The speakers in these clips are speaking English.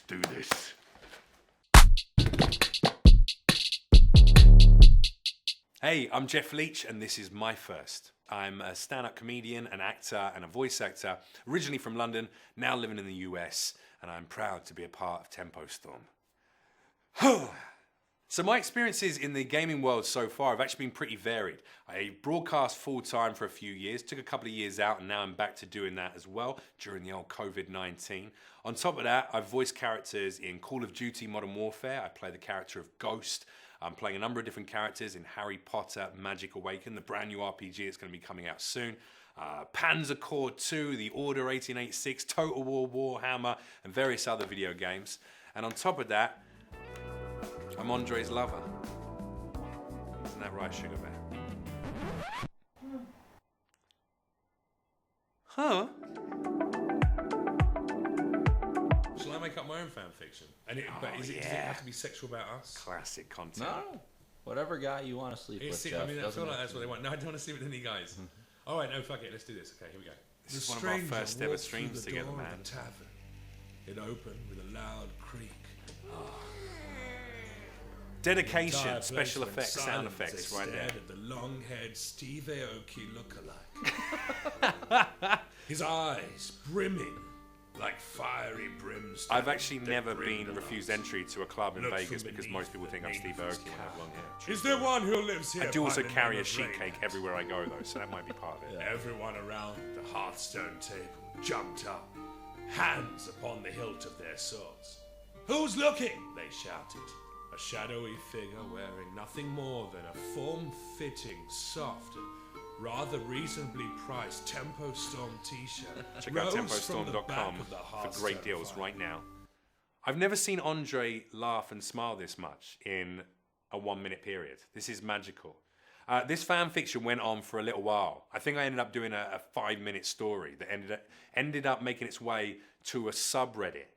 do this. Hey, I'm Jeff Leach, and this is My First. I'm a stand-up comedian, an actor, and a voice actor, originally from London, now living in the US, and I'm proud to be a part of Tempo Storm. So my experiences in the gaming world so far have actually been pretty varied. I broadcast full-time for a few years, took a couple of years out, and now I'm back to doing that as well during the old COVID-19. On top of that, I've voiced characters in Call of Duty Modern Warfare. I play the character of Ghost. I'm playing a number of different characters in Harry Potter Magic Awakened, the brand new RPG that's going to be coming out soon. Panzer Corps 2, The Order 1886, Total War Warhammer, and various other video games. And on top of that, I'm Andre's lover. Isn't that right, Sugar Bear? Huh? Shall I make up my own fan fiction? And does it have to be sexual about us? Classic content. No. Whatever guy you want to sleep with, Jeff. I mean, I feel like that's what they want. No, I don't want to sleep with any guys. All right, no, fuck it. Let's do this. Okay, here we go. This is one of our first ever streams together, man. It opened with a loud creak. Dedication, special effects, sound effects, right there. At the long-haired Steve Aoki lookalike. His eyes brimming like fiery brimstone. I've actually never been refused entry to a club in Vegas because most people think I'm Steve Aoki and have long hair. Is there one who lives here? I do also carry a sheet cake everywhere I go, though, so that might be part of it. Everyone around the Hearthstone table jumped up, hands upon the hilt of their swords. Who's looking? They shouted. A shadowy figure wearing nothing more than a form-fitting, soft, and rather reasonably priced Tempo Storm t-shirt. Check out TempoStorm.com for great deals right now. I've never seen Andre laugh and smile this much in a 1 minute period. This is magical. This fan fiction went on for a little while. I think I ended up doing a 5-minute story that ended up making its way to a subreddit.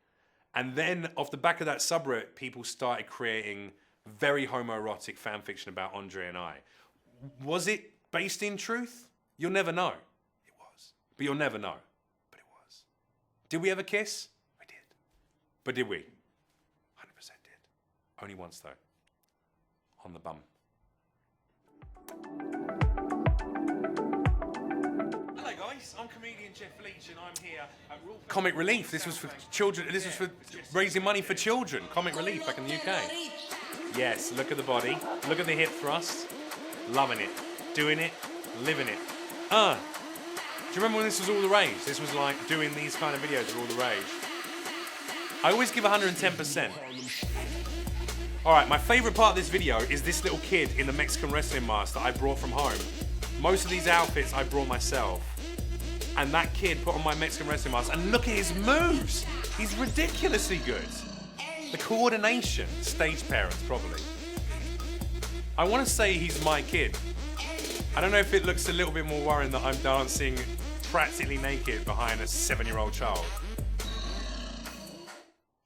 And then off the back of that subreddit, people started creating very homoerotic fan fiction about Andre and I. Was it based in truth? You'll never know. It was. But you'll never know. But it was. Did we ever kiss? We did. But did we? 100% did. Only once, though. On the bum. Hello, guys. I'm comedian Jeff Leach, and I'm here at Comic Relief. This was for children. This was for raising money for children. Comic Relief back in the UK. Yes, look at the body. Look at the hip thrust. Loving it. Doing it, living it. Do you remember when this was all the rage? This was like doing these kind of videos were all the rage. I always give 110%. All right, my favorite part of this video is this little kid in the Mexican wrestling mask that I brought from home. Most of these outfits I brought myself. And that kid put on my Mexican wrestling mask, and look at his moves. He's ridiculously good. The coordination, stage parents probably. I want to say he's my kid. I don't know if it looks a little bit more worrying that I'm dancing practically naked behind a 7-year-old child.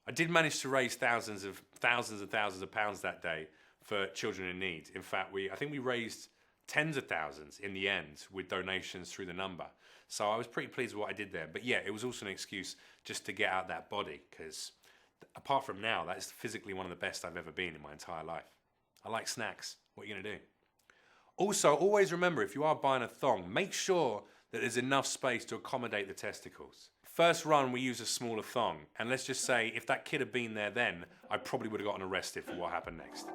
I did manage to raise thousands of pounds that day for children in need. In fact, I think we raised tens of thousands in the end with donations through the number. So I was pretty pleased with what I did there. But yeah, it was also an excuse just to get out that body, because apart from now, that is physically one of the best I've ever been in my entire life. I like snacks. What are you going to do? Also, always remember, if you are buying a thong, make sure that there's enough space to accommodate the testicles. First run, we use a smaller thong. And let's just say, if that kid had been there then, I probably would have gotten arrested for what happened next.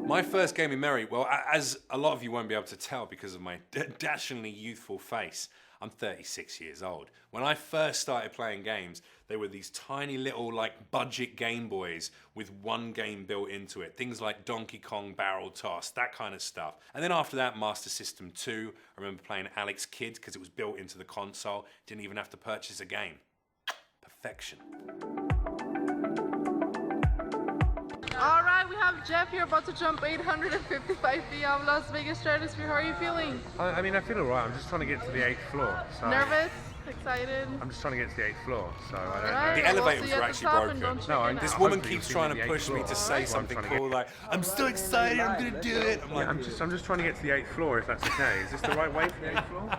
My first game in Merry, well, as a lot of you won't be able to tell because of my dashingly youthful face, I'm 36 years old. When I first started playing games, they were these tiny little budget Game Boys with one game built into it. Things like Donkey Kong Barrel Toss, that kind of stuff. And then after that, Master System 2. I remember playing Alex Kidd because it was built into the console. Didn't even have to purchase a game. Perfection. All right, we have Jeff here about to jump 855 feet Las Vegas Stratosphere. How are you feeling? I mean, I feel all right. I'm just trying to get to the 8th floor. So. Nervous? Excited? I'm just trying to get to the 8th floor, so I don't Alright, The well, elevators see you were at the actually top and broken. don't No, check I'm- it This out. woman Hopefully keeps you'll see trying me to at the push 8th me to floor. say Alright. something I'm trying to cool, like, I'm so excited, I'm gonna do it. I'm like, I'm just trying to get to the 8th floor, if that's okay. Is this the right way for the 8th floor?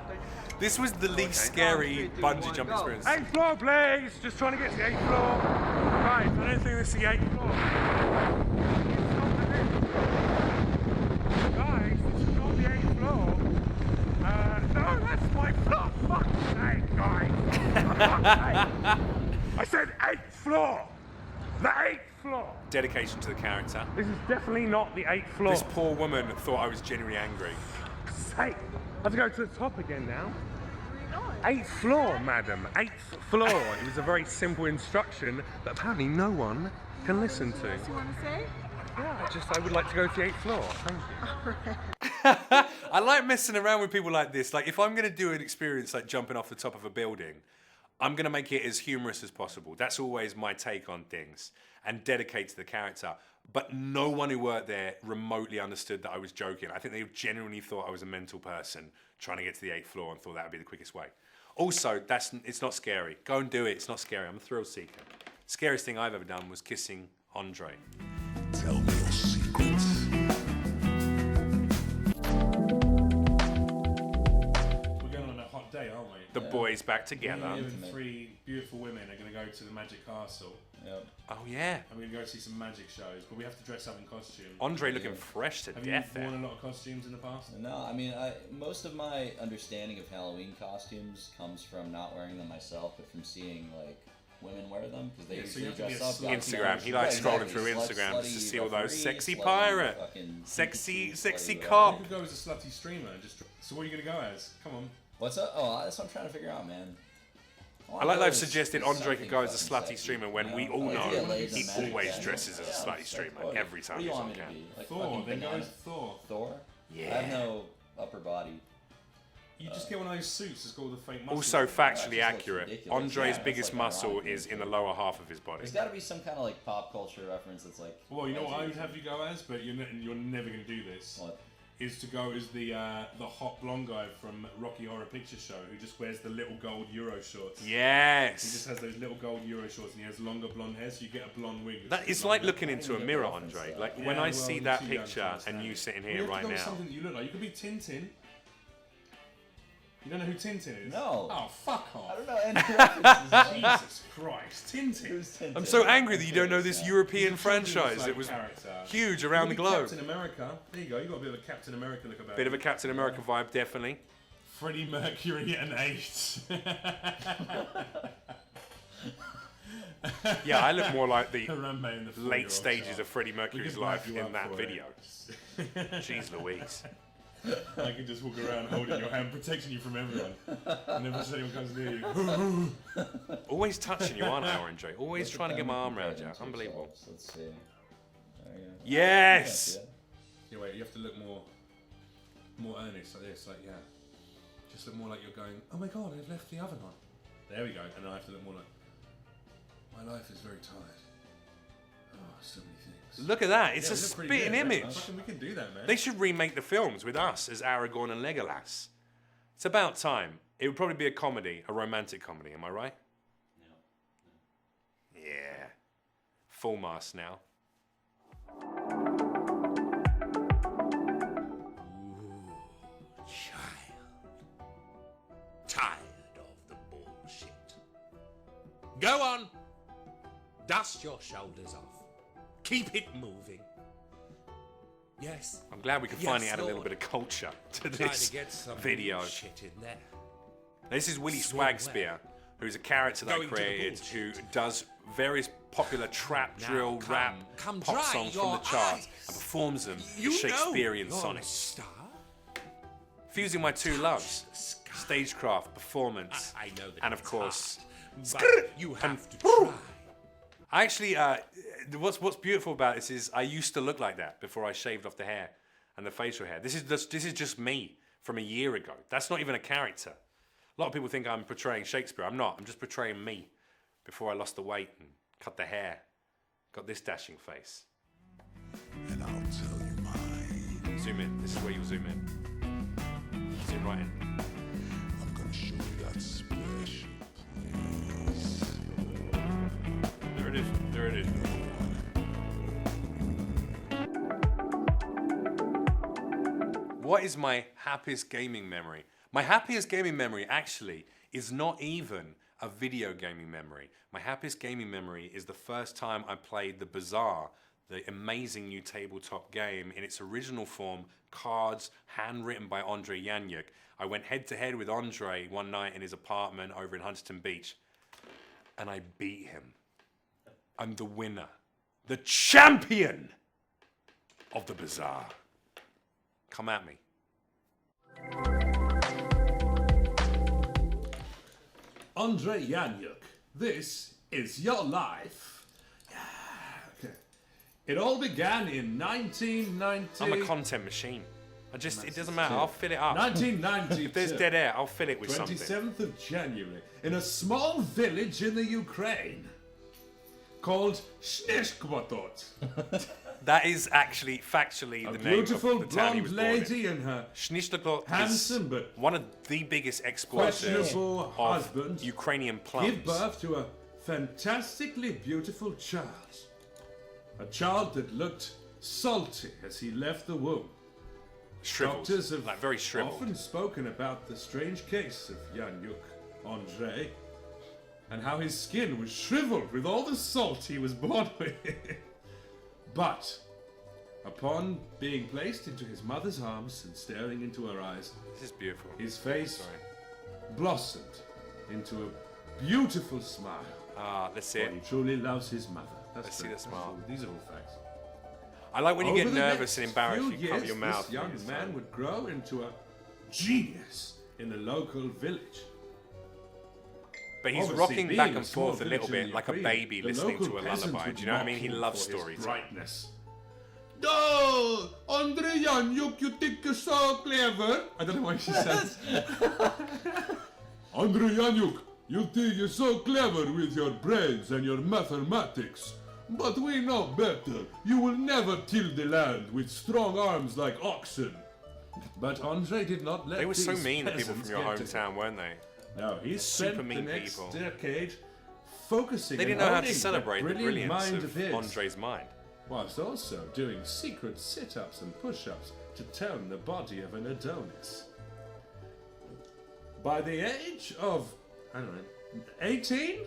this was the least scary bungee jump experience. 8th floor, please! Just trying to get to the 8th floor. Right, I don't think this is the 8th floor. Guys, this is not the 8th floor. No, that's my floor. Fuck's sake, guys. Fuck's sake. I said 8th floor. The 8th floor. Dedication to the character. This is definitely not the 8th floor. This poor woman thought I was genuinely angry. Sake. I have to go to the top again now. 8th floor, madam. 8th floor. It was a very simple instruction that apparently no one can listen to. What you want to say? Yeah, I would like to go to the 8th floor. Thank you. I like messing around with people like this. Like, if I'm going to do an experience like jumping off the top of a building, I'm going to make it as humorous as possible. That's always my take on things, and dedicate to the character. But no one who worked there remotely understood that I was joking. I think they genuinely thought I was a mental person trying to get to the 8th floor and thought that would be the quickest way. Also, it's not scary. Go and do it. It's not scary. I'm a thrill seeker. Scariest thing I've ever done was kissing Andre. Tell me your secrets. We're going on a hot day, aren't we? The boys back together. Me and 3 beautiful women are going to go to the Magic Castle. Yep. Oh yeah. And we're going to go see some magic shows, but we have to dress up in costume. Andre looking fresh to Have death you there. worn a lot of costumes in the past? No, I mean, most of my understanding of Halloween costumes comes from not wearing them myself, but from seeing like women wear them because they Yeah, so usually you have to be dress a up. slut. Instagram. He likes scrolling through Instagram just to see all those sexy pirate, sexy cop. You could go as a slutty streamer and just. So what are you going to go as? Come on. What's up? Oh, that's what I'm trying to figure out, man. I like they've suggested Andre could go as a slutty streamer when we all know he he always dresses as a slutty streamer every time he's on camera. Like Thor. Then go as Thor. Thor? Yeah. I have no upper body. You just get one of those suits that's got all the fake muscles. Also on it. factually looks accurate, ridiculous. Andre's Yeah, biggest it's like muscle ironic. is in the lower half of his body. There's got to be some kind of like pop culture reference that's like. Well, you know what I would have you go as, but you're never going to do this. What? Is to go as the hot blonde guy from Rocky Horror Picture Show who just wears the little gold Euro shorts. He just Yes. has those little gold Euro shorts and he has longer blonde hair, so you get a blonde wig. That is like looking into a mirror, Andre. Like when I see that picture and you sitting here right now. Something that you look like. You could be Tintin. You don't know who Tintin is? No. Oh, fuck I off. don't know any references. Jesus Christ, Tintin. Who's Tintin? I'm so angry that you don't know this Yeah. European He's a franchise. children's, It was character. huge around the You could be globe. Captain America. There you go. You got a bit of a Captain America look about Bit you. of a Captain America vibe, definitely. Freddie Mercury and 8. Yeah, I look more like the Harambe and the 4-year-old late stages child. of Freddie We Mercury's could wrap life you in up that for video. it. Jeez Louise. I can just walk around holding your hand, protecting you from everyone. And never anyone comes near you. Always touching you, aren't I, Andre? Always Look trying to at get them my and arm compare around you. them to Unbelievable. themselves. Let's see. There you go. Yes! Yeah, wait, you have to look more earnest, like this, like, yeah. Just look more like you're going, oh my god, I've left the oven on. There we go, and I have to look more like, my life is very tired. Oh, so many things. Look at that. It's Yeah, a we look pretty spitting good. image. Fucking, we can do that, man. They should remake the films with us as Aragorn and Legolas. It's about time. It would probably be a comedy, a romantic comedy, am I right? Yeah. Full mast now. Child. Tired of the bullshit. Go on. Dust your shoulders off. Keep it moving. Yes. I'm glad we could Yes, finally add a little Lord. bit of culture to Try this to get some video. shit in there. This is Willie Swim well. Swagspear, who's a character that I Going to the created bullshit. who does various popular trap, Now drill, come- rap, come pop dry songs from your the charts eyes. and performs them You as Shakespearean know you're a sonnets. star. Fusing my two loves, the sky. stagecraft, performance, I know that and of it's course, hard, but you have to try. I actually, what's beautiful about this is I used to look like that before I shaved off the hair and the facial hair. This is just me from a year ago. That's not even a character. A lot of people think I'm portraying Shakespeare. I'm not. I'm just portraying me before I lost the weight and cut the hair. Got this dashing face. And I'll tell you mine. Zoom in. This is where you zoom in. Zoom right in. I'm gonna show you that special very low. What is my happiest gaming memory? My happiest gaming memory actually is not even a video gaming memory. My happiest gaming memory is the first time I played The Bazaar, the amazing new tabletop game in its original form, cards, handwritten by Andre Yanyuk. I went head to head with Andre one night in his apartment over in Huntington Beach, and I beat him. I'm the winner, the champion of The Bazaar. Come at me. Andre Yanyuk, this is your life. Yeah, okay. It all began in 1990. I'm a content machine. It doesn't matter. I'll fill it up. 1992. If there's dead air, I'll fill it with something. 27th of January, in a small village in the Ukraine called Snezhkvatot. That is actually factually A the name of beautiful the town he blonde was born in. lady and her Snezhkvatot handsome is but one of the biggest exporters questionable of husband Ukrainian plums. give birth to a fantastically beautiful child. A child that looked salty as he left the womb. Shriveled, Doctors have like very shriveled. often spoken about the strange case of Yanyuk Andre and how his skin was shriveled with all the salt he was born with. But upon being placed into his mother's arms and staring into her eyes, This is beautiful. his face Sorry. blossomed into a beautiful smile. Ah, let's see For it. he truly loves his mother. That's Let's see true. the smile. That's true. These are all facts. I like when you Over get the nervous and next embarrassed, few you cover years, your mouth. This young with your man tongue. would grow into a genius in the local village. But he's Obviously, rocking being back a and small forth a little village in bit like a Ukraine, baby the listening local to a peasants lullaby. would Do you know what I mean? mock He him loves for his stories. brightness. Oh, Andre Yanyuk, you think you're so clever? I don't know why she says. Andre Yanyuk, you think you're so clever with your brains and your mathematics. But we know better. You will never till the land with strong arms like oxen. But Andre did not let They were so these mean, the people peasants from your get to him. hometown, weren't they? No, he spent Super mean the next people. decade focusing They didn't on know how honing to celebrate that the brilliant brilliance mind of his, Andre's mind. whilst also doing secret sit-ups and push-ups to tone the body of an Adonis. By the age of, I don't know, 18,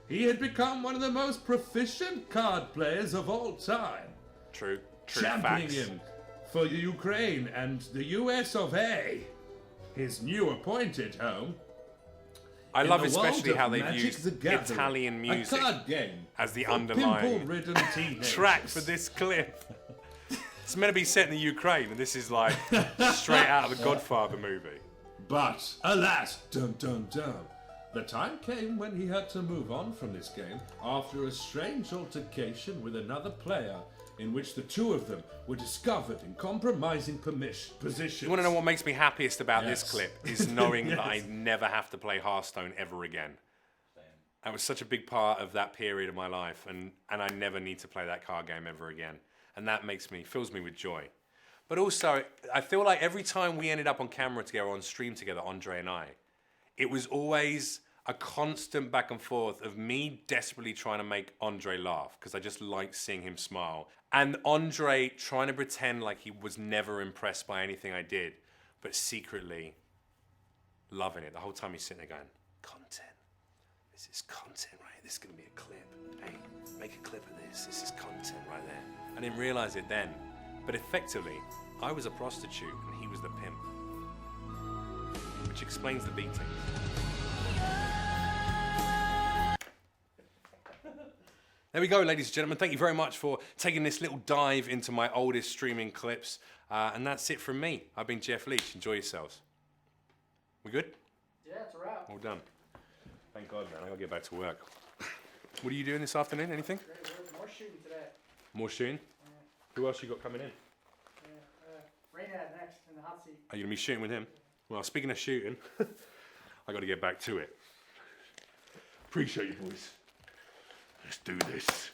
he had become one of the most proficient card players of all time, True championing facts. him for Ukraine and the US of A, his new appointed home. I In love the world especially of how they've Magic used the Gathering, Italian a music card game as the for underlying pimple-ridden teenagers. track for this clip. It's meant to be set in the Ukraine, and this is like straight out of the Godfather movie. But alas, dun dun dun, the time came when he had to move on from this game after a strange altercation with another player in which the two of them were discovered in compromising positions. You want to know what makes me happiest about this Yes. clip? Is knowing Yes. that I never have to play Hearthstone ever again. That was such a big part of that period of my life, and I never need to play that card game ever again. And that fills me with joy. But also, I feel like every time we ended up on camera together, on stream together, Andre and I, it was always a constant back and forth of me desperately trying to make Andre laugh, because I just like seeing him smile. And Andre trying to pretend like he was never impressed by anything I did, but secretly loving it. The whole time he's sitting there going, content. This is content, right? This is going to be a clip. Hey, make a clip of this. This is content right there. I didn't realize it then. But effectively, I was a prostitute and he was the pimp. Which explains the beating. There we go, ladies and gentlemen. Thank you very much for taking this little dive into my oldest streaming clips. And that's it from me. I've been Jeff Leach. Enjoy yourselves. We good? Yeah, it's a wrap. All done. Thank God, man. I gotta get back to work. What are you doing this afternoon? Anything? More shooting today. More shooting? Who else you got coming in? Raynad next in the hot seat. Are you gonna be shooting with him? Well, speaking of shooting, I gotta get back to it. Appreciate you, boys. Let's do this.